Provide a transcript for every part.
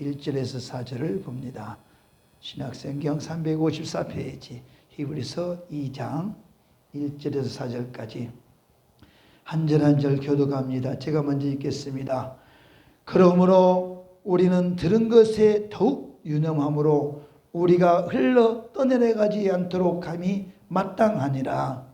1절에서 4절을 봅니다. 신약성경 354페이지 히브리서 2장 1절에서 4절까지 한 절 한 절 교독합니다. 제가 먼저 읽겠습니다. 그러므로 우리는 들은 것에 더욱 유념함으로 우리가 흘러 떠내려가지 않도록 함이 마땅하니라.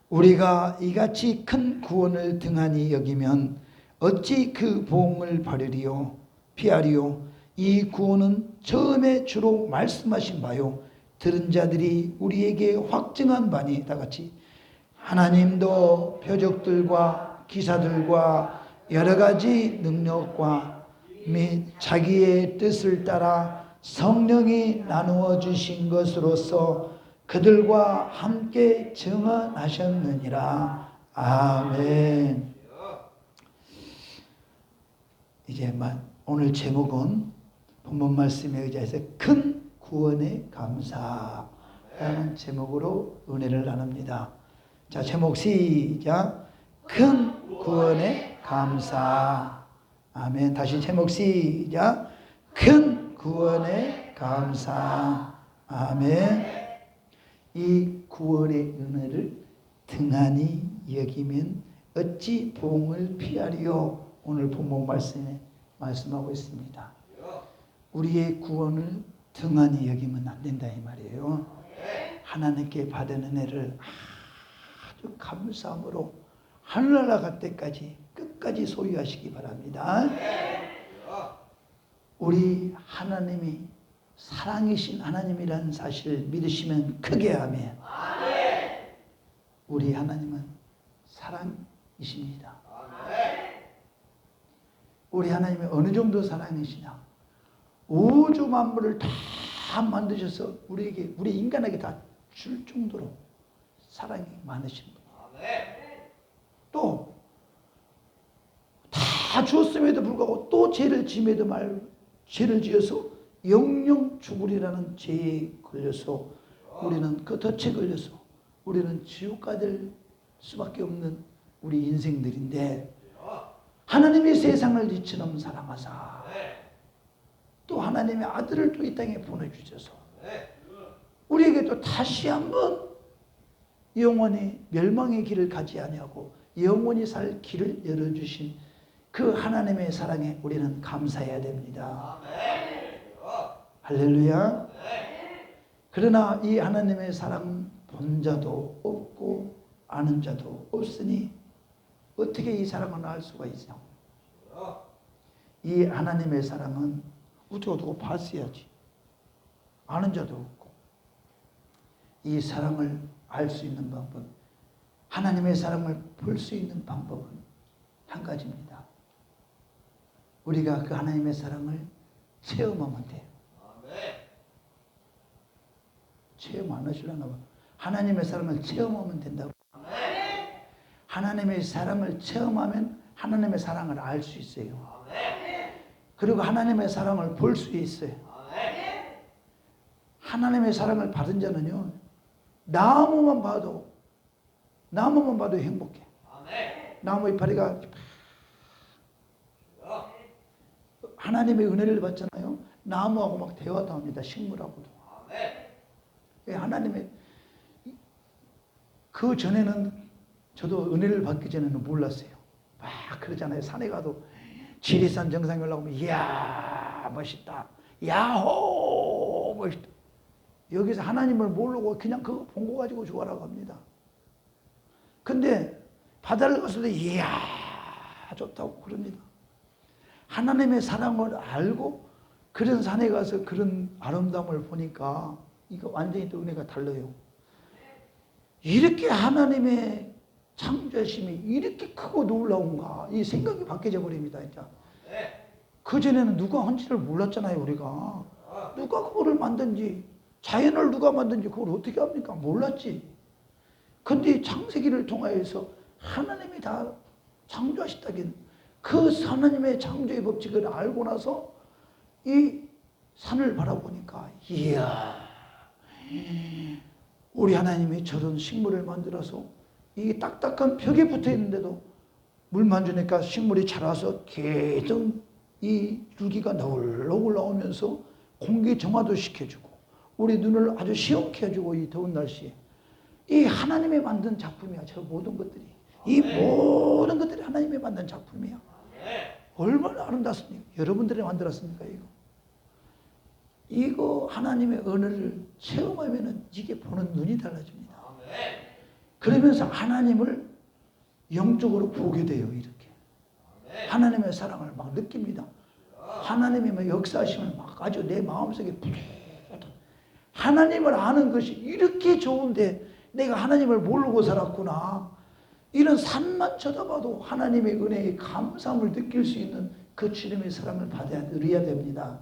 우리가 이같이 큰 구원을 등한히 여기면 어찌 그 보응을 피하리요. 이 구원은 처음에 주로 말씀하신 바요 들은 자들이 우리에게 확증한 바니 다같이 하나님도 표적들과 기사들과 여러 가지 능력과 및 자기의 뜻을 따라 성령이 나누어 주신 것으로서 그들과 함께 증언하셨느니라. 아멘. 이제 오늘 제목은 본문 말씀에 의지해서 큰 구원의 감사라는 제목으로 은혜를 나눕니다. 자, 제목 시작. 큰 구원의 감사. 아멘. 다시 제목 시작. 큰 구원의 감사. 아멘. 이 구원의 은혜를 등한히 여기면 어찌 보응을 피하리요. 오늘 본문 말씀에 말씀하고 있습니다. 우리의 구원을 등한히 여기면 안 된다 이 말이에요. 하나님께 받은 은혜를 아주 감사함으로 하늘나라 갈 때까지 끝까지 소유하시기 바랍니다. 우리 하나님이 사랑이신 하나님이라는 사실을 믿으시면 크게 아멘. 우리 하나님은 사랑이십니다. 우리 하나님이 어느 정도 사랑이시냐? 우주 만물을 다 만드셔서 우리에게, 우리 인간에게 다 줄 정도로 사랑이 많으신 분. 또 다 주었음에도 불구하고 또 죄를 지어서 영영 죽으리라는 죄에 걸려서 우리는 그 덫에 걸려서 우리는 지옥 가될 수밖에 없는 우리 인생들인데 하나님이 세상을 이처럼 사랑하사 또 하나님의 아들을 또 이 땅에 보내주셔서 우리에게 또 다시 한번 영원히 멸망의 길을 가지 아니하고 영원히 살 길을 열어주신 그 하나님의 사랑에 우리는 감사해야 됩니다. 할렐루야. 그러나 이 하나님의 사랑 본 자도 없고 아는 자도 없으니 어떻게 이 사랑을 알 수가 있냐? 이 하나님의 사랑은 우리가 두고 봤어야지. 아는 자도 없고. 이 사랑을 알 수 있는 방법, 하나님의 사랑을 볼 수 있는 방법은 한 가지입니다. 우리가 그 하나님의 사랑을 체험하면 돼요. 체험 안 하시려나 봐. 하나님의 사랑을 체험하면 된다고. 하나님의 사랑을 체험하면 하나님의 사랑을 알 수 있어요. 그리고 하나님의 사랑을 볼 수 있어요. 하나님의 사랑을 받은 자는요, 나무만 봐도 행복해. 나무 이파리가 하나님의 은혜를 받잖아요. 나무하고 막 대화도 합니다. 식물하고도. 하나님의 그 전에는 저도 은혜를 받기 전에는 몰랐어요. 막 그러잖아요. 산에 가도 지리산 정상에 올라가면 이야 멋있다. 야호 멋있다. 여기서 하나님을 모르고 그냥 그거 본 거 가지고 좋아라고 합니다. 근데 바다를 가서도 이야 좋다고 그럽니다. 하나님의 사랑을 알고 그런 산에 가서 그런 아름다움을 보니까 이거 완전히 또 은혜가 달라요. 이렇게 하나님의 창조하심이 이렇게 크고 놀라운가 이 생각이 바뀌어져 버립니다. 진짜. 그전에는 누가 한지를 몰랐잖아요. 우리가 누가 그거를 만든지 자연을 누가 만든지 그걸 어떻게 합니까? 몰랐지. 근데 창세기를 통하여서 하나님이 다 창조하셨다긴 그 하나님의 창조의 법칙을 알고 나서 이 산을 바라보니까 이야 우리 하나님이 저런 식물을 만들어서 이 딱딱한 벽에 붙어 있는데도 물만 주니까 식물이 자라서 계속 이 줄기가 너울너울 나오면서 공기 정화도 시켜주고 우리 눈을 아주 시원케 해주고 이 더운 날씨에 이 하나님이 만든 작품이야. 저 모든 것들이 이 모든 것들이 하나님이 만든 작품이야. 얼마나 아름답습니까? 여러분들이 만들었습니까? 이거 하나님의 은혜를 체험하면 이게 보는 눈이 달라집니다. 그러면서 하나님을 영적으로 보게 돼요. 이렇게 하나님의 사랑을 막 느낍니다. 하나님의 막 역사하심을 막 아주 내 마음속에 하나님을 아는 것이 이렇게 좋은데 내가 하나님을 모르고 살았구나. 이런 산만 쳐다봐도 하나님의 은혜의 감사함을 느낄 수 있는 그 주님의 사랑을 받아야 됩니다.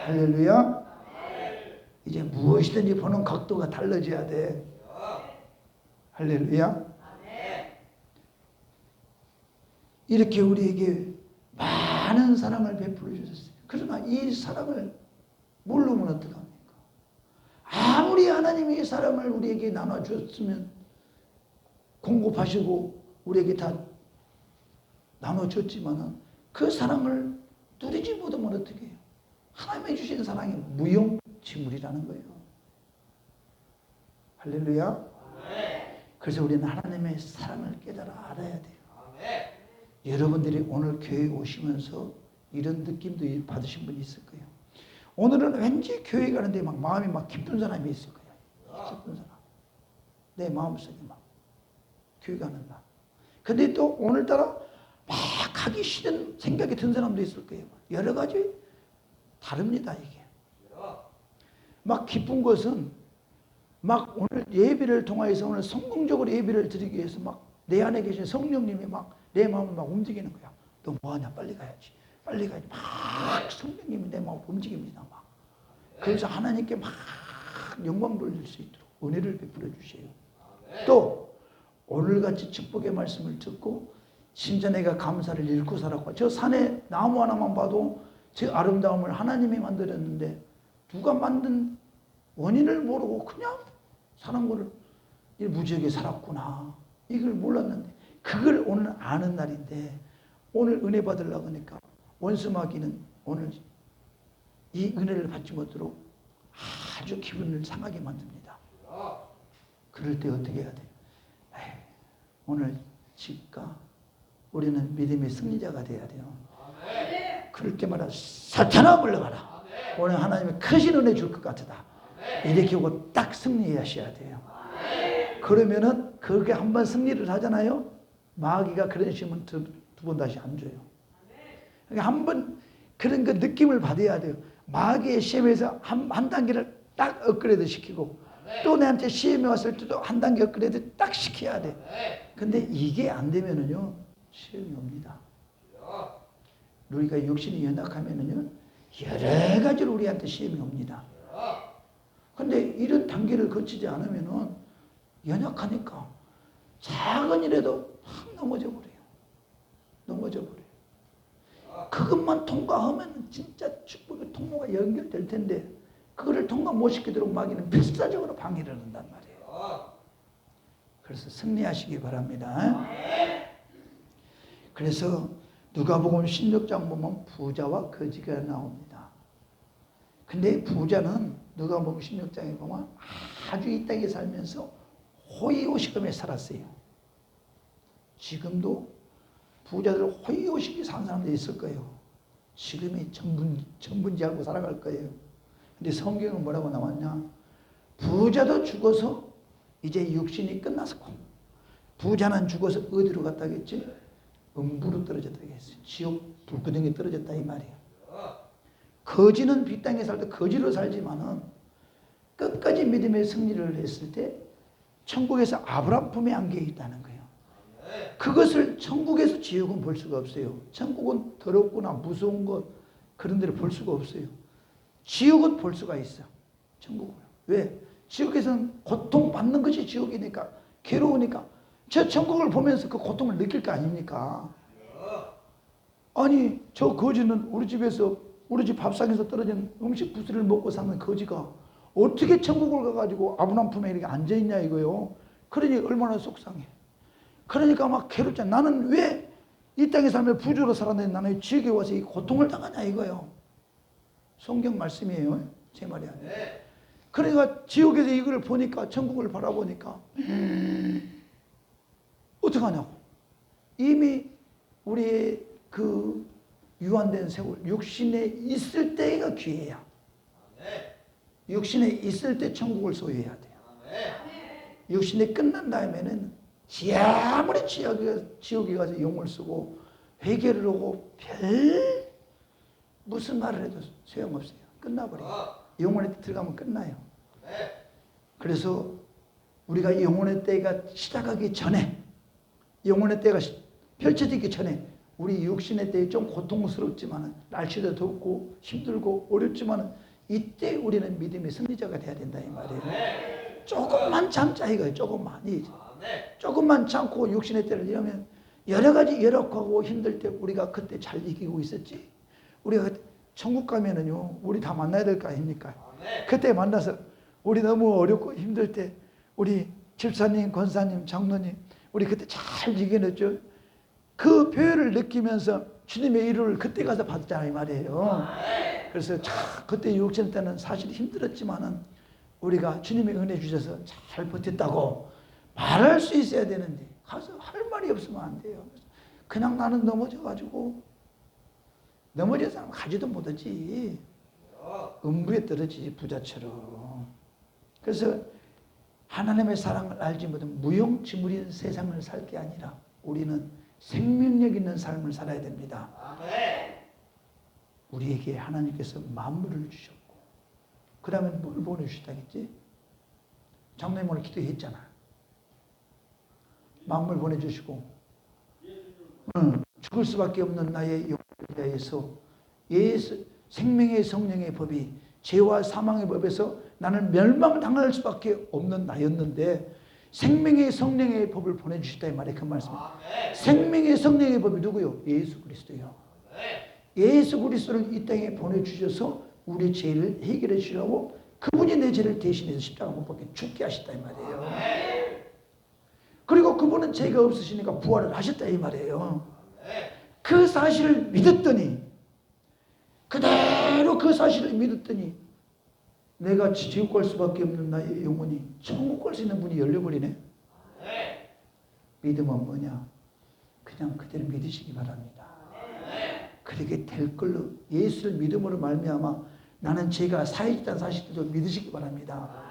할렐루야. 이제 무엇이든지 보는 각도가 달라져야 돼. 할렐루야. 이렇게 우리에게 많은 사랑을 베풀어 주셨어요. 그러나 이 사랑을 모르면 어떡합니까? 아무리 하나님이 이 사랑을 우리에게 나눠주었으면 공급하시고 우리에게 다 나눠줬지만 그 사랑을 누리지 못하면 어떻게 해요? 하나님이 주신 사랑이 무용지물이라는 거예요. 할렐루야. 그래서 우리는 하나님의 사랑을 깨달아 알아야 돼요. 여러분들이 오늘 교회에 오시면서 이런 느낌도 받으신 분이 있을 거예요. 오늘은 왠지 교회 가는데 막 마음이 막 기쁜 사람이 있을 거예요. 기쁜 사람. 내 마음속에 막 교회 가는 날. 근데 또 오늘따라 막 가기 싫은 생각이 든 사람도 있을 거예요. 여러 가지 다릅니다, 이게. 막 기쁜 것은 막 오늘 예배를 통해서 오늘 성공적으로 예배를 드리기 위해서 막 내 안에 계신 성령님이 막 내 마음을 막 움직이는 거야. 너 뭐하냐? 빨리 가야지. 빨리 가야지. 막 성령님이 내 마음을 움직입니다. 막. 그래서 하나님께 막 영광 돌릴 수 있도록 은혜를 베풀어 주세요. 또 오늘같이 축복의 말씀을 듣고 진짜 내가 감사를 잃고 살았고 저 산에 나무 하나만 봐도 저 아름다움을 하나님이 만들었는데 누가 만든 원인을 모르고 그냥 사는 거를 무지하게 살았구나. 이걸 몰랐는데 그걸 오늘 아는 날인데 오늘 은혜 받으려고 하니까 원수마귀는 오늘 이 은혜를 받지 못하도록 아주 기분을 상하게 만듭니다. 그럴 때 어떻게 해야 돼요? 오늘 집가 우리는 믿음의 승리자가 돼야 돼요. 그럴 때마다 사탄아 물러가라. 오늘 하나님이 크신 은혜 줄 것 같다. 이렇게 하고 딱 승리하셔야 돼요. 그러면은 그렇게 한번 승리를 하잖아요. 마귀가 그런 식이면 두 번 다시 안 줘요. 그러니까 한번 그런 그 느낌을 받아야 돼요. 마귀의 시험에서 한 단계를 딱 업그레이드 시키고 또 내한테 시험이 왔을 때도 한 단계 업그레이드 딱 시켜야 돼. 근데 이게 안 되면은요 시험이 옵니다. 우리가 육신이 연약하면은요 여러 가지로 우리한테 시험이 옵니다. 근데 이런 단계를 거치지 않으면은 연약하니까 작은 일에도 확 넘어져 버려요. 넘어져 버려요. 그것만 통과하면 진짜 축복의 통로가 연결될 텐데 그거를 통과 못 시키도록 마귀는 필사적으로 방해를 한단 말이에요. 그래서 승리하시기 바랍니다. 그래서 누가복음 16장 보면 부자와 거지가 나옵니다. 근데 부자는 누가복음 16장에 보면 아주 이 땅에 살면서 호의호식하며 살았어요. 지금도 부자들 호의호식이 사는 사람들이 있을 거예요. 지금이 전분지하고 살아갈 거예요. 근데 성경은 뭐라고 나왔냐? 부자도 죽어서 이제 육신이 끝났고 부자는 죽어서 어디로 갔다겠지? 음부로 떨어졌다겠어요. 지옥 불구덩이에 떨어졌다 이 말이에요. 거지는 이 땅에 살 때 거지로 살지만은 끝까지 믿음의 승리를 했을 때 천국에서 아브라함 품에 안겨 있다는 거예요. 그것을 천국에서 지옥은 볼 수가 없어요. 천국은 더럽거나 무서운 것 그런 데를 볼 수가 없어요. 지옥은 볼 수가 있어. 천국은. 왜? 지옥에서는 고통받는 것이 지옥이니까 괴로우니까 저 천국을 보면서 그 고통을 느낄 거 아닙니까? 아니 저 거지는 우리 집 밥상에서 떨어진 음식 부스를 먹고 사는 거지가 어떻게 천국을 가가지고 아브라함 품에 이렇게 앉아있냐 이거요. 그러니 얼마나 속상해. 그러니까 막 괴롭잖아. 나는 왜 이 땅에 살며 부주로 살았는데 나는 지옥에 와서 이 고통을 당하냐 이거요. 성경 말씀이에요. 제 말이 아니에요. 그러니까 지옥에서 이걸 보니까, 천국을 바라보니까 어떡하냐고. 이미 우리의 그 유한된 세월, 육신에 있을 때가 기회야. 육신에 있을 때 천국을 소유해야 돼요. 육신이 끝난 다음에는 아무리 지옥에 가서 용을 쓰고 회개를 하고 별 무슨 말을 해도 소용없어요. 끝나버려요. 영혼의 때 들어가면 끝나요. 그래서 우리가 영혼의 때가 시작하기 전에, 영혼의 때가 펼쳐지기 전에 우리 육신의 때에 좀 고통스럽지만, 날씨도 덥고 힘들고 어렵지만 이때 우리는 믿음의 승리자가 돼야 된다 이 말이에요. 조금만 참자 이거예요. 조금만 참고 육신의 때를 이러면 여러 가지 열악하고 힘들 때 우리가 그때 잘 이기고 있었지. 우리가 천국 가면은요, 우리 다 만나야 될 거 아닙니까? 그때 만나서 우리 너무 어렵고 힘들 때 우리 집사님, 권사님, 장로님 우리 그때 잘 이겨냈죠. 그 표현을 느끼면서 주님의 이루를 그때 가서 받았잖아요 이 말이에요. 그래서 그때 육신 때는 사실 힘들었지만은 우리가 주님의 은혜 주셔서 잘 버텼다고 말할 수 있어야 되는데 가서 할 말이 없으면 안 돼요. 그냥 나는 넘어져가지고 넘어진 사람 가지도 못하지. 음부에 떨어지지 부자처럼. 그래서 하나님의 사랑을 알지 못한 무용지물인 세상을 살 게 아니라 우리는 생명력 있는 삶을 살아야 됩니다. 우리에게 하나님께서 만물을 주셨고 그 다음에 뭘 보내주셨다겠지? 장로님 오늘 기도했잖아. 만물 보내주시고 죽을 수밖에 없는 나의 영혼에 대해서 예수 생명의 성령의 법이 죄와 사망의 법에서 나는 멸망당할 수밖에 없는 나였는데 생명의 성령의 법을 보내주셨다 이 말이에요. 그 말씀. 생명의 성령의 법이 누구요? 예수 그리스도요. 예수 그리스도를 이 땅에 보내주셔서 우리 죄를 해결해 주시라고 그분이 내 죄를 대신해서 십자가 못 박혀 죽게 하셨다 이 말이에요. 그리고 그분은 죄가 없으시니까 부활을 하셨다 이 말이에요. 그 사실을 믿었더니, 그대로 그 사실을 믿었더니 내가 지옥 갈 수밖에 없는 나의 영혼이 천국 갈 수 있는 문이 열려버리네. 믿음은 뭐냐? 그냥 그대로 믿으시기 바랍니다. 그렇게 될 걸로 예수를 믿음으로 말미암아 나는 죄가 사해졌다는 사실도 믿으시기 바랍니다.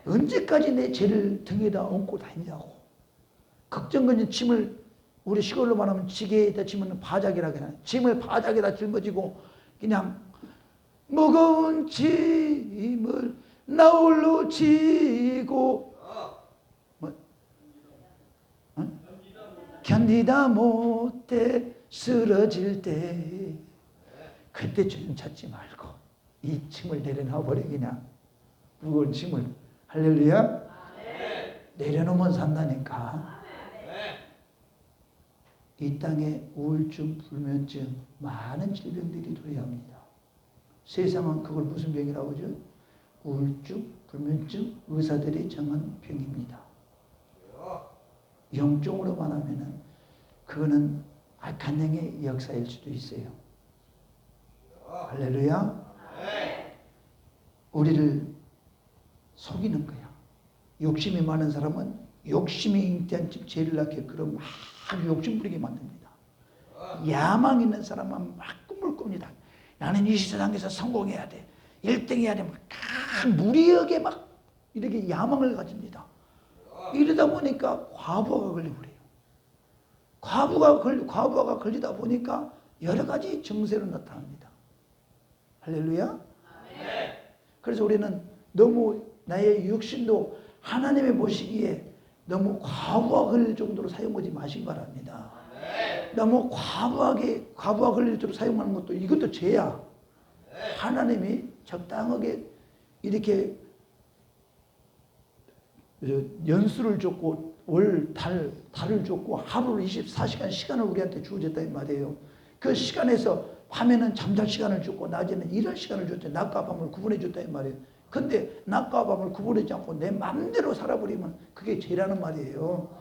언제까지 내 죄를 등에다 얹고 다니냐고. 걱정거리는 짐을 우리 시골로 말하면 지게에다 지면 바닥이라고 해요. 짐을 바닥에다 짊어지고 그냥 무거운 짐을 나 홀로 지고 견디다 못해 쓰러질 때 그때 주님 찾지 말고 이 짐을 내려놔 버려. 그냥 무거운 짐을. 할렐루야. 내려놓으면 산다니까. 이 땅에 우울증, 불면증, 많은 질병들이 도래합니다. 세상은 그걸 무슨 병이라고 하죠? 우울증, 불면증, 의사들이 정한 병입니다. 영적으로 말하면은 그거는 악한 영의 역사일 수도 있어요. 할렐루야. 우리를 속이는 거야. 욕심이 많은 사람은 욕심이 잉태한 집 죄를 낳게 그럼 막 욕심 부리게 만듭니다. 야망 있는 사람은 막 꿈을 꿉니다. 나는 이 세상에서 성공해야 돼. 1등 해야 돼. 막 무리하게 막 이렇게 야망을 가집니다. 이러다 보니까 과부하가 걸려버려요. 과부하가 걸리다 보니까 여러 가지 증세로 나타납니다. 할렐루야. 그래서 우리는 너무 나의 육신도 하나님의 보시기에 너무 과부하 걸릴 정도로 사용하지 마시기 바랍니다. 너무 과부하 걸릴 정도로 사용하는 것도 이것도 죄야. 하나님이 적당하게 이렇게 연수를 줬고 달을 줬고 하루를 24시간 시간을 우리한테 주어졌다 이 말이에요. 그 시간에서 밤에는 잠잘 시간을 줬고 낮에는 일할 시간을 줬죠. 낮과 밤을 구분해 줬다 이 말이에요. 근데 낮과 밤을 구분하지 않고 내 마음대로 살아버리면 그게 죄라는 말이에요.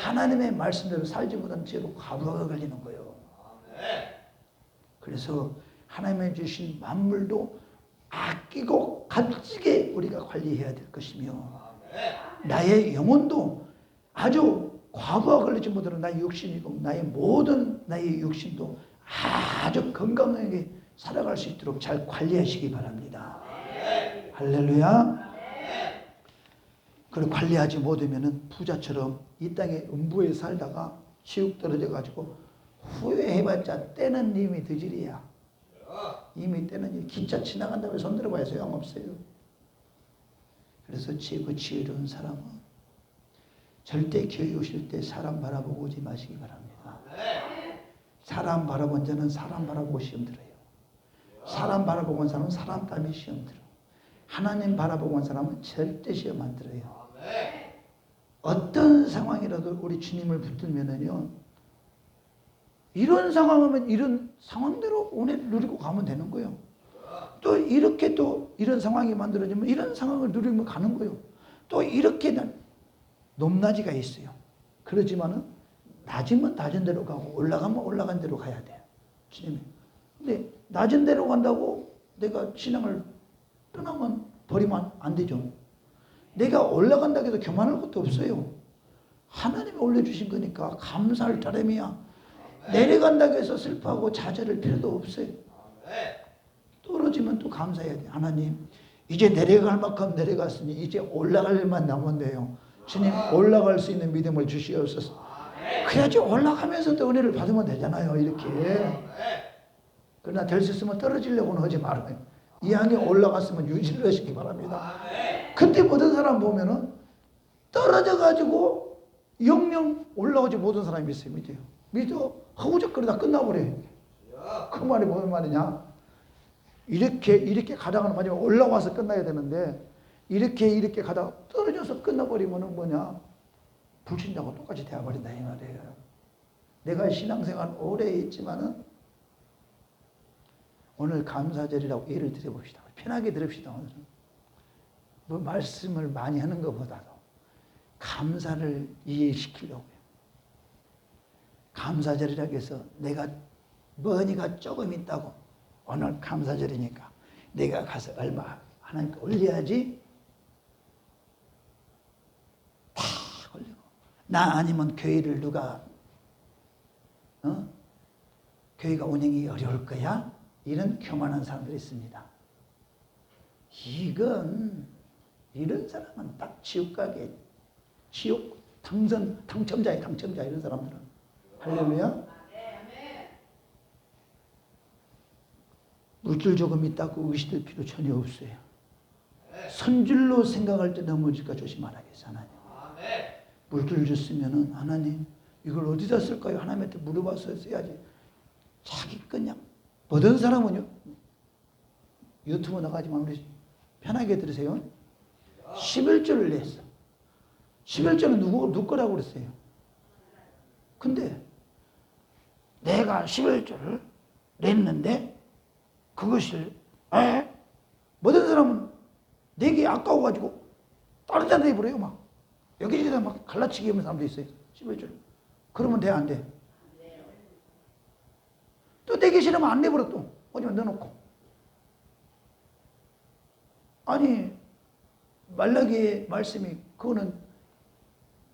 하나님의 말씀대로 살지 못한 죄로 과부하가 걸리는 거예요. 그래서 하나님의 주신 만물도 아끼고 값지게 우리가 관리해야 될 것이며 나의 영혼도 아주 과부하 걸리지 못하는 나의 육신이고 나의 모든 나의 육신도 아주 건강하게 살아갈 수 있도록 잘 관리하시기 바랍니다. 할렐루야. 그리고 관리하지 못하면 부자처럼 이 땅에 음부에 살다가 지옥 떨어져 가지고 후회해봤자 때는 이미 늦으리야. 이미 때는 기차 지나간다고 손 들어봐야 소용없어요. 그래서 그 지혜로운 사람은 절대 교회 오실 때 사람 바라보고 오지 마시기 바랍니다. 사람 바라본 자는 사람 바라보고 시험 들어요. 사람 바라보고 온 사람은 사람 때문에 시험 들어. 하나님 바라보고 온 사람은 절대 시험 안 들어요. 어떤 상황이라도 우리 주님을 붙들면은요, 이런 상황이면 이런 상황대로 은혜를 누리고 가면 되는 거예요. 또 이렇게 또 이런 상황이 만들어지면 이런 상황을 누리면 가는 거예요. 또 이렇게 높낮이가 있어요. 그렇지만은 낮으면 낮은 대로 가고 올라가면 올라간 대로 가야 돼요. 주님이. 근데 낮은 대로 간다고 내가 신앙을 떠나면 버리면 안 되죠. 내가 올라간다고 해도 교만할 것도 없어요. 하나님이 올려주신 거니까 감사할 따름이야. 내려간다고 해서 슬퍼하고 좌절할 필요도 없어요. 떨어지면 또 감사해야 돼. 하나님, 이제 내려갈 만큼 내려갔으니 이제 올라갈 일만 남았네요. 주님, 올라갈 수 있는 믿음을 주시옵소서. 그래야지 올라가면서도 은혜를 받으면 되잖아요. 이렇게. 그러나 될 수 있으면 떨어지려고는 하지 말아요. 이 향에 올라갔으면 유지를 하시기 바랍니다. 그때 모든 사람 보면은 떨어져가지고 영영 올라오지 못한 사람이 있어요. 믿어. 허우적거리다 끝나버려요. 그 말이 무슨 말이냐? 이렇게 가다가는 마지막에 올라와서 끝나야 되는데 이렇게 가다가 떨어져서 끝나버리면은 뭐냐? 불신자하고 똑같이 되어버린다 이 말이에요. 내가 신앙생활 오래 했지만은 오늘 감사절이라고 예를 들어봅시다. 편하게 들읍시다. 오늘은. 뭐 말씀을 많이 하는 것보다도 감사를 이해시키려고요. 감사절이라고 해서 내가 머니가 조금 있다고 오늘 감사절이니까 내가 가서 얼마 하나님께 올려야지. 다 올리고 나 아니면 교회를 누가 교회가 운영이 어려울 거야? 이런 교만한 사람들이 있습니다. 이런 사람은 딱 지옥 가게, 지옥 당첨자 이런 사람들은. 할렐루야. 물질 조금 있다고 의심될 필요 전혀 없어요. 선줄로 생각할 때 넘어질까 조심하라겠어 하나님. 물질 줬으면은 하나님 이걸 어디다 쓸까요? 하나님한테 물어봐서 써야지. 자기 그냥 모든 사람은요, 유튜브 나가지만 우리 편하게 들으세요. 11조를 냈어. 11조는 누구 거라고 그랬어요? 근데 내가 11조를 냈는데 그것을 모든 사람은 내게 아까워가지고 다른 데다 내버려요. 막 여기저기다 막 갈라치기 하는 사람도 있어요. 11조를. 그러면 돼 안 돼? 또 내게 싫으면 안 내버려. 또 어디만 넣어놓고. 아니 말라기의 말씀이 그거는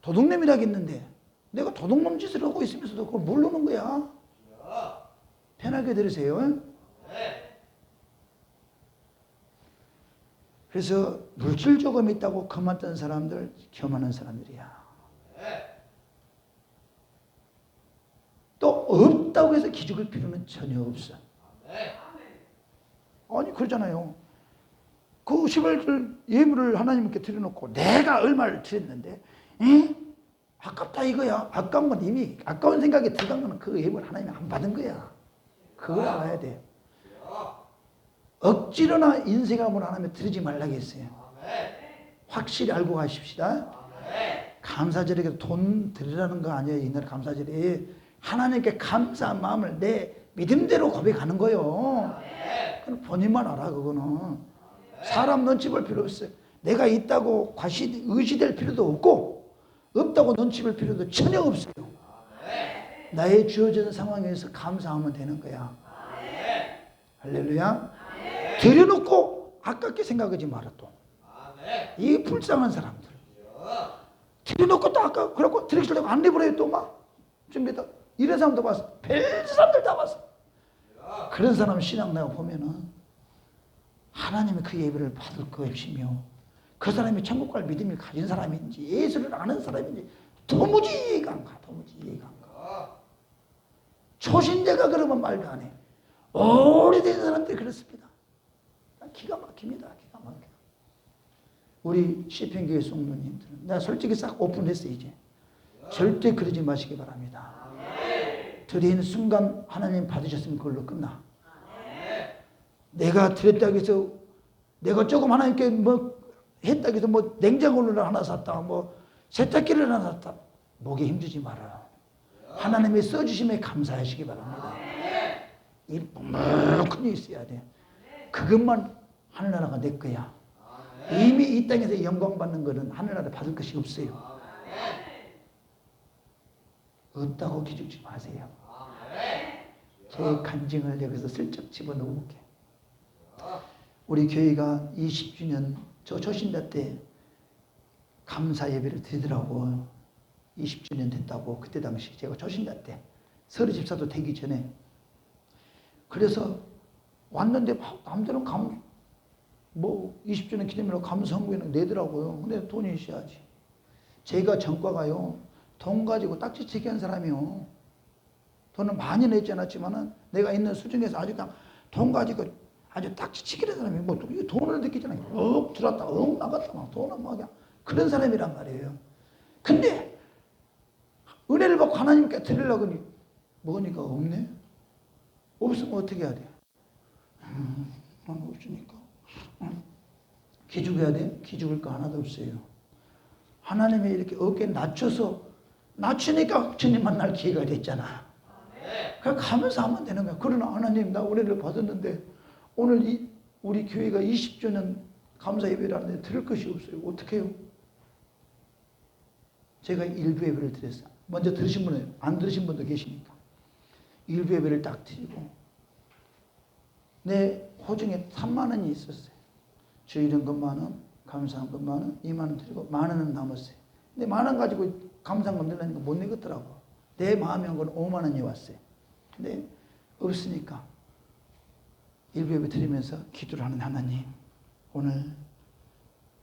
도둑놈이라겠는데 내가 도둑놈 짓을 하고 있으면서도 그걸 모르는 거야. 편하게 들으세요. 그래서 물질 조금 있다고 그만둔 사람들 교만한 사람들이야. 또 없다고 해서 기죽을 필요는 전혀 없어. 아니 그러잖아요. 그 11절 예물을 하나님께 드려놓고 내가 얼마를 드렸는데 아깝다 이거야. 아까운 건 이미 아까운 생각에 들어간 거는 그 예물 하나님이 안 받은 거야. 그걸 알아야 돼. 억지로나 인생함으로 하나님에 드리지 말라고 했어요. 확실히 알고 가십시다. 감사절에 돈 드리라는 거 아니에요. 이날 감사절에 하나님께 감사한 마음을 내 믿음대로 고백하는 거예요. 그럼 본인만 알아 그거는. 사람 눈치 볼 필요 없어요. 내가 있다고 의시될 필요도 없고 없다고 눈치 볼 필요도 전혀 없어요. 나의 주어진 상황에서 감사하면 되는 거야. 할렐루야. 들여놓고 아깝게 생각하지 마라. 또 이 불쌍한 사람들 들여놓고 또 아까 그렇고 들이키려고 안 내버려요. 또 막 준비다 이런 사람도 봤어. 별 사람들 다 봤어. 그런 사람 신앙 내가 보면은 하나님이 그 예배를 받을 것이며 그 사람이 천국 갈 믿음을 가진 사람인지 예수를 아는 사람인지 도무지 이해가 안 가. 도무지 이해가 안 가. 초신자가 그러면 말도 안 해. 오래된 사람들이 그렇습니다. 기가 막힙니다. 기가 막혀. 우리 시편교회 성도님들은 내가 솔직히 싹 오픈했어요. 이제 절대 그러지 마시기 바랍니다. 드린 순간 하나님 받으셨으면 그걸로 끝나. 내가 드렸다고 해서 내가 조금 하나님께 뭐 했다고 해서 뭐 냉장고를 하나 샀다 뭐 세탁기를 하나 샀다 목에 힘주지 마라. 하나님의 써주심에 감사하시기 바랍니다. 이 묵묵히 있어야 돼. 그것만 하늘나라가 내 거야. 이미 이 땅에서 영광 받는 것은 하늘나라 받을 것이 없어요. 없다고 기죽지 마세요. 제 간증을 여기서 슬쩍 집어넣을게. 우리 교회가 20주년 저 초신자 때 감사 예배를 드리더라고. 20주년 됐다고. 그때 당시 제가 초신자 때 서리 집사도 되기 전에 그래서 왔는데 남들은 뭐 20주년 기념으로 감사헌금을 내더라고요. 근데 돈이 있어야지. 제가 전과가요. 돈 가지고 딱지치기 한 사람이요. 돈은 많이 내지 않았지만은 내가 있는 수준에서 아주 그냥 돈 가지고 아주 딱지치기 한 사람이 뭐 돈을 느끼잖아요. 억 들었다, 억 나갔다, 막 돈은 막 그냥 그런 사람이란 말이에요. 근데 은혜를 받고 하나님께 드리려고 하니 뭐니까 없네. 없으면 어떻게 해야 돼? 없으니까 기죽어야 돼? 기죽을 거 하나도 없어요. 하나님이 이렇게 어깨 낮추니까 주님 만날 기회가 됐잖아. 그냥 가면서 하면 되는 거야. 그러나 하나님 나 은혜를 받았는데 오늘 우리 교회가 20주년 감사 예배를 하는데 들을 것이 없어요. 어떻게 해요? 제가 일부 예배를 드렸어요. 먼저 들으신 분은 안 들으신 분도 계시니까 일부 예배를 딱 드리고 내 호중에 3만 원이 있었어요. 주일은 것만 원, 감사한 것만 원, 2만 원 드리고 만 원은 남았어요. 근데 만 원 가지고 감사한 거 내려니까 못 내겠더라고. 내 마음에 한 건 5만 원이 왔어요. 근데 없으니까 일부 예배 드리면서 기도를 하는 하나님, 오늘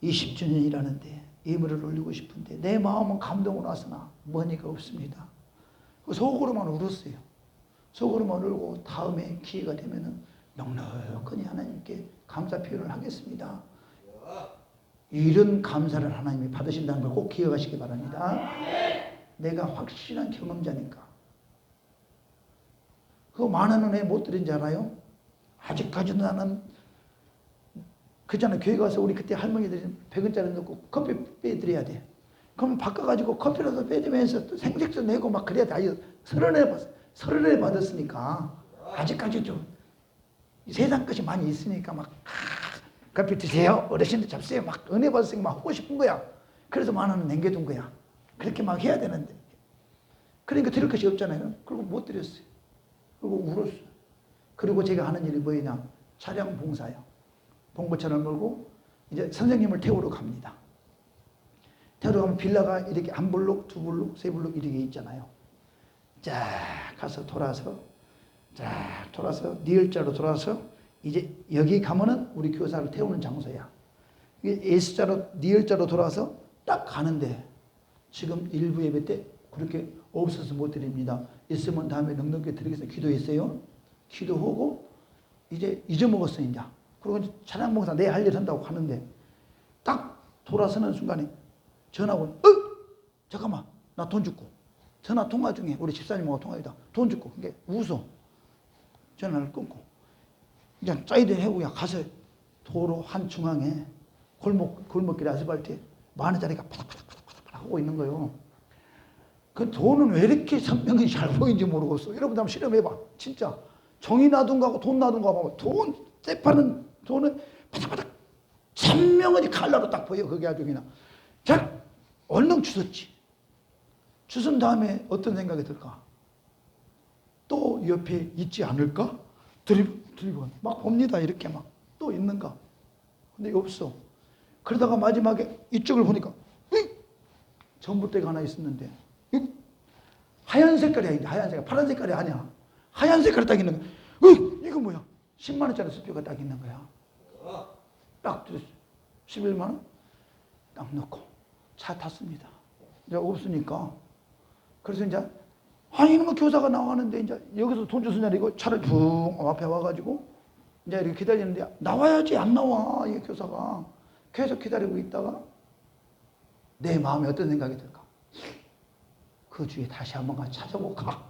20주년이라는데 예물을 올리고 싶은데 내 마음은 감동으로 왔으나 뭐니까 없습니다. 속으로만 울었어요. 속으로만 울고 다음에 기회가 되면은 넉넉하니 하나님께 감사 표현을 하겠습니다. 이런 감사를 하나님이 받으신다는 걸 꼭 기억하시기 바랍니다. 내가 확실한 경험자니까. 그거 만 원은 왜 못 드린 줄 알아요? 아직까지도 나는 그잖아. 교회 가서 우리 그때 할머니들이 100원짜리 넣고 커피 빼드려야 돼. 그럼 바꿔가지고 커피라도 빼주면서 또 생색도 내고 막 그래야 돼. 아주 서른에 받았으니까 아직까지 좀 세상 것이 많이 있으니까 막 커피 드세요. 어르신들 잡세요. 막 은혜 받았으니까 막 하고 싶은 거야. 그래서 만 원은 남겨둔 거야. 그렇게 막 해야 되는데. 그러니까 드릴 것이 없잖아요. 그리고 못 드렸어요. 그리고 울었어요. 그리고 제가 하는 일이 뭐냐? 차량 봉사요. 봉고차를 몰고 이제 선생님을 태우러 갑니다. 태우러 가면 빌라가 이렇게 한 블록, 두 블록, 세 블록 이렇게 있잖아요. 쫙 가서 돌아서 니을자로 돌아서 이제 여기 가면은 우리 교사를 태우는 장소야. S자로 니을자로 돌아서 딱 가는데 지금 일부 예배 때 그렇게 없어서 못 드립니다. 있으면 다음에 넉넉히 드리겠습니다. 기도했어요. 기도하고 이제 잊어먹었어 이제. 그리고 이제 찬양 봉사 내 할 일 한다고 가는데 딱 돌아서는 순간에 전화가 오고 잠깐만 나 돈 줄고 전화 통화 중에 우리 집사님하고 통화이다. 돈 줄고 그게 웃어. 전화를 끊고 이제 사이드 해고야 가서 도로 한 중앙에 골목길 아스팔트에 만 원짜리가 파닥파닥 하고 있는 거예요. 그 돈은 왜 이렇게 선명히 잘 보이는지 모르겠어. 여러분 한번 실험해봐. 진짜 정이 나둔가 하고 돈 나둔가 하고 돈 떼파는 돈은 파닥파닥 선명하게 칼라로 딱 보여. 그게 아주 그냥. 자, 얼른 주웠지. 주운 다음에 어떤 생각이 들까? 또 옆에 있지 않을까? 드리고 막 봅니다. 이렇게 막 또 있는가? 근데 없어. 그러다가 마지막에 이쪽을 보니까 전봇대가 하나 있었는데 하얀 색깔이 아닌데 하얀 색깔, 파란 색깔이 아니야. 하얀 색깔이 딱 있는 거야. 이거 뭐야? 10만 원짜리 수표가 딱 있는 거야. 딱 들었어. 11만 원? 딱 넣고 차 탔습니다. 이제 없으니까. 그래서 이제 이놈의 교사가 나가는데 이제 여기서 돈 주스냐 이거 차를 붕 앞에 와가지고 이제 이렇게 기다리는데 나와야지 안 나와 이 교사가. 계속 기다리고 있다가 내 마음에 어떤 생각이 들까? 그 주에 다시 한번 가서 찾아볼까?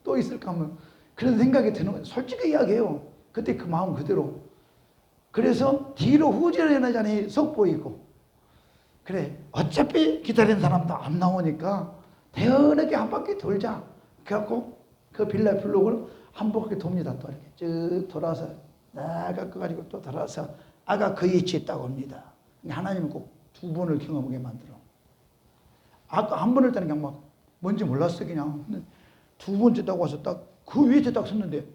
또 있을까 하면 그런 생각이 드는 거예요. 솔직히 이야기해요. 그때 그 마음 그대로. 그래서 뒤로 후진해나자니 속보이고 그래 어차피 기다리는 사람도 안 나오니까 대연하게 한 바퀴 돌자. 그래갖고 그 빌라 블록을 한 바퀴 돕니다. 또 이렇게 쭉 돌아서 나가가지고 또 돌아서 아가 그 위치에 딱 옵니다. 하나님은 꼭 두 번을 경험하게 만들어. 아까 한 번을 때는 그냥 막 뭔지 몰랐어 그냥. 두 번째 딱 와서 딱 그 위치에 딱 섰는데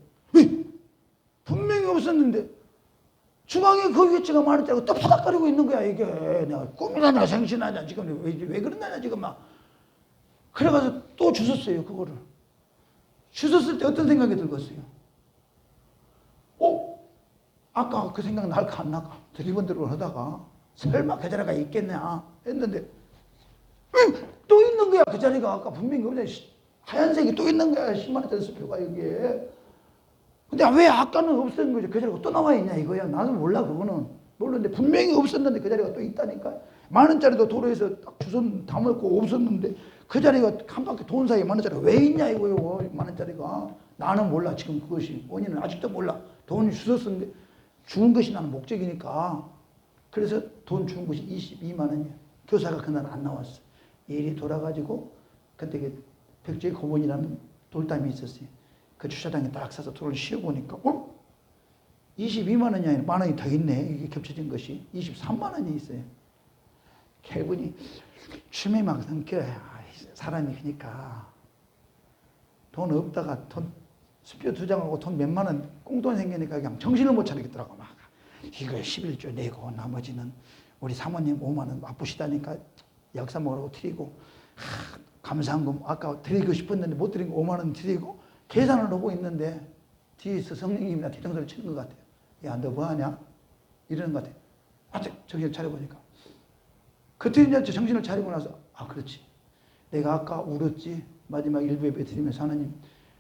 분명히 없었는데 중앙에 그 위치가 많았다고 또 파닥거리고 있는 거야 이게. 내가 꿈이라냐 생신하냐 지금 왜 그런다냐 지금 막. 그래가지고 또 주웠어요 그거를. 주웠을 때 어떤 생각이 들겠어요? 아까 그 생각 날까 안 날까 드리번드리번 하다가 설마 그 자리가 있겠냐 했는데 또 있는 거야 그 자리가. 아까 분명히 그냥 하얀색이 또 있는 거야 10만 원짜리 수표가 이게. 근데 왜 아까는 없었는 거지 그 자리가 또 나와 있냐 이거야. 나는 몰라 그거는 모르는데 분명히 없었는데 그 자리가 또 있다니까. 만 원짜리도 도로에서 딱 주선 담았고 없었는데 그 자리가 한 바퀴 돈 사이에 만 원짜리가 왜 있냐 이거요. 만 원짜리가. 나는 몰라 지금 그것이 원인은 아직도 몰라. 돈이 주웠었는데 주는 것이 나는 목적이니까. 그래서 돈 주는 것이 22만 원이야. 교사가 그날 안 나왔어. 일이 돌아가지고 그때 그 백조의 고문이라는 돌담이 있었어요. 그 주차장에 딱 사서 돌을 씌워보니까 22만 원이 아니라 만 원이 더 있네. 이게 겹쳐진 것이 23만 원이 있어요. 개분이 춤이 막 삼켜. 사람이 그러니까 돈 없다가 돈 수표 2장하고 돈 몇만 원 꽁돈 생기니까 그냥 정신을 못 차리겠더라고. 막 이거 11조 내고 나머지는 우리 사모님 5만 원 바쁘시다니까 역사 먹으라고 드리고 감사한금 아까 드리고 싶었는데 못 드린 거 5만 원 드리고 계산을 하고 있는데 뒤에서 성령님이나 뒤통수를 치는 것 같아요. 야, 너 뭐하냐? 이러는 것 같아요. 아직 정신을 차려보니까. 그때 이제 정신을 차리고 나서 그렇지. 내가 아까 울었지. 마지막 일부 예배 드리면서 하나님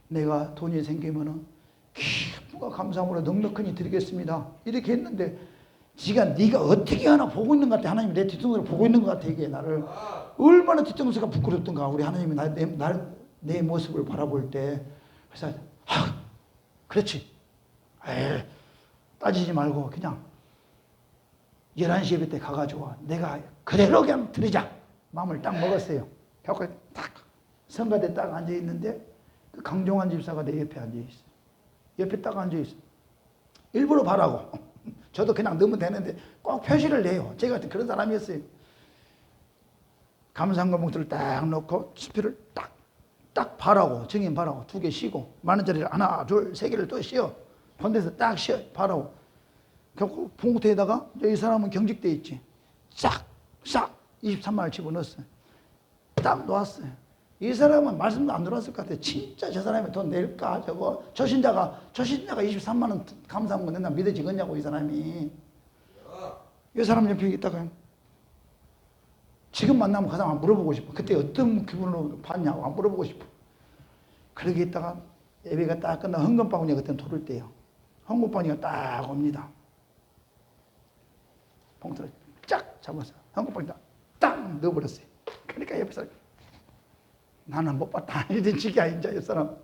내가 돈이 생기면은 기쁨과 감사함으로 넉넉하니 드리겠습니다. 이렇게 했는데 네가 어떻게 하나 보고 있는 것 같아. 하나님이 내 뒤통수를 보고 있는 것 같아. 이게 나를 얼마나 뒤통수가 부끄럽던가. 우리 하나님이 내 모습을 바라볼 때. 그래서 그렇지. 따지지 말고 그냥 11시 예배 때 가가지고 내가 그대로 그냥 드리자. 마음을 딱 먹었어요. 그래서 딱 성가대 딱 앉아있는데 그 강종환 집사가 내 옆에 앉아있어. 옆에 딱 앉아있어. 일부러 바라고. 저도 그냥 넣으면 되는데 꼭 표시를 내요. 제가 그런 사람이었어요. 감사한금 봉투를 딱 넣고 수표를 딱 바라고 증인 바라고 2개 씌고 만 원짜리를 하나 둘 3개를 또 씌워. 본데서 딱 씌워 바라고. 그 봉투에다가 이 사람은 경직돼 있지. 싹 23만 원 집어넣었어요. 딱 놓았어요. 이 사람은 말씀도 안 들어왔을 것 같아요. 진짜 저 사람이 돈 낼까? 저거 저신자가 23만 원 감사한 거 낸다 믿어지겠냐고 이 사람이. 이 사람 옆에 있다가 지금 만나면 그 사람 물어보고 싶어. 그때 어떤 기분으로 봤냐고 안 물어보고 싶어. 그러게 있다가 예배가 딱 끝나 헌금바구니가 그때는 돌을 때요. 헌금바구니가 딱 옵니다. 봉투를 쫙 잡아서 헌금바구니에다 딱 넣어버렸어요. 그러니까 옆에서 나는 못 봤다. 이런 식이야, 이제 이 사람.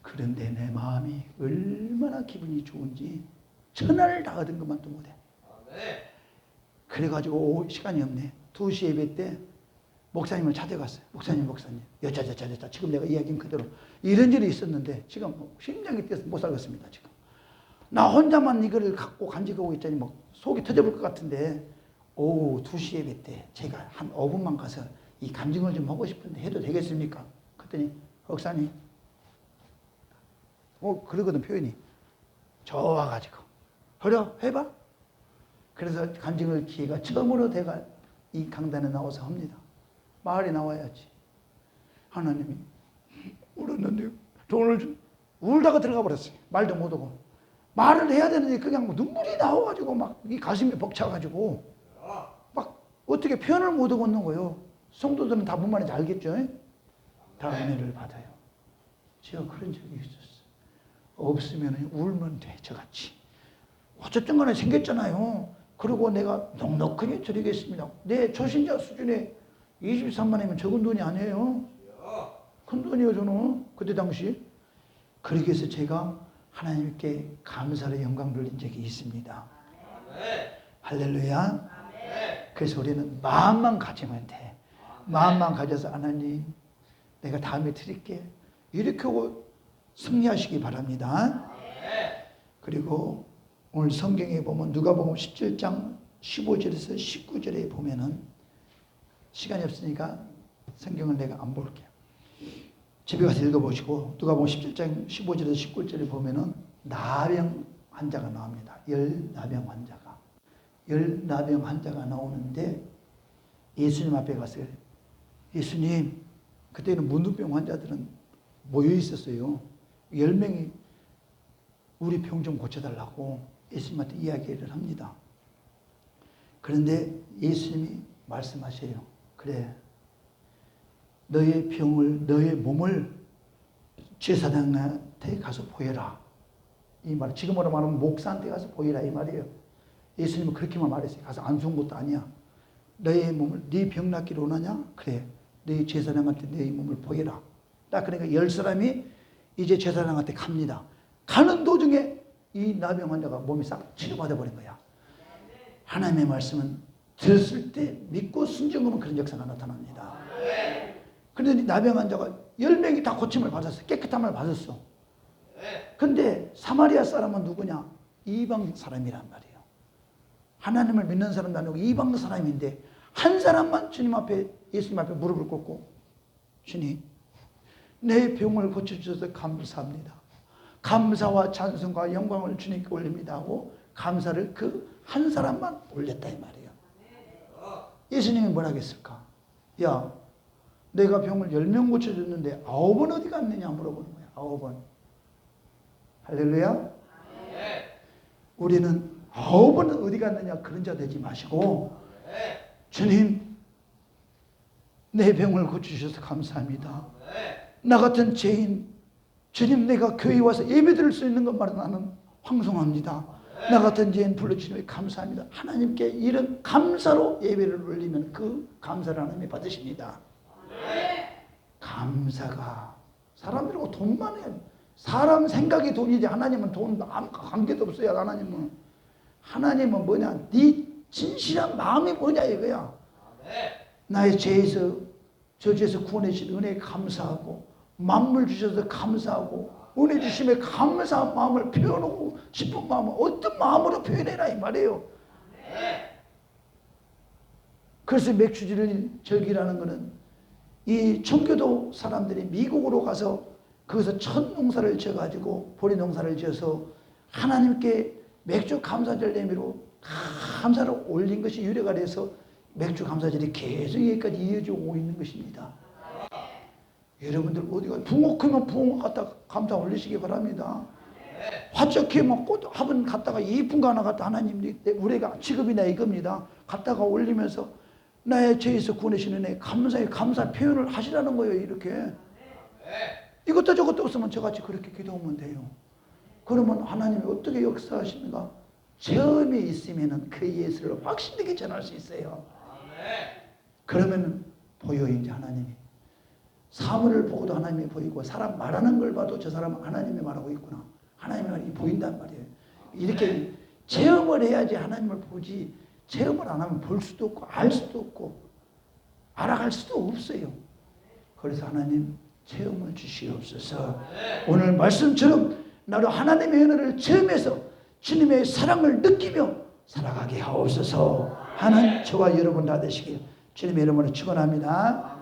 그런데 내 마음이 얼마나 기분이 좋은지 천하를 다 얻은 것만도 못해. 그래가지고 시간이 없네. 2시 예배 때 목사님을 찾아갔어요. 목사님. 여자. 지금 내가 이야기한 그대로 이런 일이 있었는데 지금 심장이 뛰어서 못 살겠습니다. 지금. 나 혼자만 이거를 갖고 간직하고 있자니 뭐 속이 터져볼 것 같은데 오후 2시 예배 때 제가 한 5분만 가서 이 간증을 좀 하고 싶은데 해도 되겠습니까? 그랬더니 목사님 그러거든 표현이 좋아가지고 그래 해봐. 그래서 간증을 기회가 처음으로 내가 이 강단에 나와서 합니다. 말이 나와야지. 하나님이 울었는데 돈을 좀 울다가 들어가 버렸어요. 말도 못하고 말을 해야 되는데 그냥 눈물이 나와가지고 막 이 가슴이 벅차가지고 막 어떻게 표현을 못하고 있는 거예요. 성도들은 다 뭔 말인지 알겠죠? 다 은혜를 받아요. 제가 그런 적이 있었어요. 없으면 울면 돼, 저같이. 어쨌든 간에 생겼잖아요. 그리고 내가 넉넉하게 드리겠습니다. 내 초신자 수준에 23만 원이면 적은 돈이 아니에요. 큰 돈이에요, 저는. 그때 당시. 그렇게 해서 제가 하나님께 감사의 영광 돌린 적이 있습니다. 할렐루야. 그래서 우리는 마음만 가지면 돼. 마음만 가져서 하나님 내가 다음에 드릴게. 이렇게 하고 승리하시기 바랍니다. 그리고 오늘 성경에 보면 누가복음 17장 15절에서 19절에 보면은 시간이 없으니까 성경을 내가 안 볼게요. 집에 가서 읽어보시고 누가복음 17장 15절에서 19절에 보면은 나병 환자가 나옵니다. 열나병 환자가. 열나병 환자가 나오는데 예수님 앞에 가서 예수님, 그때는 문둥병 환자들은 모여 있었어요. 10명이 우리 병 좀 고쳐달라고 예수님한테 이야기를 합니다. 그런데 예수님이 말씀하세요. 그래, 너의 병을, 너의 몸을 제사장한테 가서 보여라. 이 말, 지금으로 말하면 목사한테 가서 보여라 이 말이에요. 예수님은 그렇게만 말했어요. 가서 안수한 것도 아니야. 너의 몸을, 네 병 낫기를 원하냐? 그래, 네 제사장한테 네 몸을 보여라. 딱 그러니까 10사람이 이제 제사장한테 갑니다. 가는 도중에 이 나병 환자가 몸이 싹 치료받아 버린 거야. 하나님의 말씀은 들었을 때 믿고 순종하면 그런 역사가 나타납니다. 그런데 나병 환자가 10명이 다 고침을 받았어. 깨끗함을 받았어. 근데 사마리아 사람은 누구냐? 이방 사람이란 말이에요. 하나님을 믿는 사람도 아니고 이방 사람인데 한 사람만 주님 앞에, 예수님 앞에 무릎을 꿇고 주님, 내 병을 고쳐주셔서 감사합니다. 감사와 찬송과 영광을 주님께 올립니다 하고 감사를 그 한 사람만 올렸다 이 말이에요. 예수님이 뭐라 했을까? 야, 내가 병을 10명 고쳐줬는데 9번 어디 갔느냐 물어보는 거야. 9번. 할렐루야. 우리는 9번 어디 갔느냐 그런 자 되지 마시고 주님, 내 병을 고쳐주셔서 감사합니다. 나 같은 죄인, 주님, 내가 교회에 와서 예배 드릴 수 있는 것만으로 나는 황송합니다. 나 같은 죄인 불러주시니 감사합니다. 하나님께 이런 감사로 예배를 올리면 그 감사를 하나님이 받으십니다. 감사가, 사람들하고 돈만 해요. 사람 생각이 돈이지 하나님은 돈 아무 관계도 없어요. 하나님은 뭐냐? 네 진실한 마음이 뭐냐 이거야. 나의 죄에서, 저주에서 구원해 주신 은혜에 감사하고 만물 주셔서 감사하고 은혜 주심에 감사한 마음을 표현하고 싶은 마음은 어떤 마음으로 표현해라 이 말이에요. 그래서 맥주절기라는 것은 이 청교도 사람들이 미국으로 가서 거기서 첫 농사를 지어가지고 보리 농사를 지어서 하나님께 맥주 감사절 예배로 감사를 올린 것이 유래가 돼서 맥주 감사절이 계속 여기까지 이어지고 있는 것입니다. 여러분들 어디가 붕어 크면 붕어 갖다 감사 올리시기 바랍니다. 화적 크면 꽃 화분 갖다가 이쁜 거 하나 갖다 하나님 우리가 직업이나 이겁니다. 갖다가 올리면서 나의 죄에서 구원하시는 애 감사의 감사 표현을 하시라는 거예요. 이렇게 이것도 저것도 없으면 저같이 그렇게 기도하면 돼요. 그러면 하나님이 어떻게 역사하시는가? 처음에 있으면 그 예수를 확신되게 전할 수 있어요. 그러면 보여 이제 하나님이. 사물을 보고도 하나님이 보이고 사람 말하는 걸 봐도 저 사람은 하나님이 말하고 있구나. 하나님의 말이 보인단 말이에요. 이렇게 체험을 해야지 하나님을 보지, 체험을 안 하면 볼 수도 없고 알 수도 없고 알아갈 수도 없어요. 그래서 하나님 체험을 주시옵소서. 오늘 말씀처럼 나로 하나님의 은혜를 체험해서 주님의 사랑을 느끼며 살아가게 하옵소서 하는 저와 여러분 다 되시길 주님의 이름으로 축원합니다.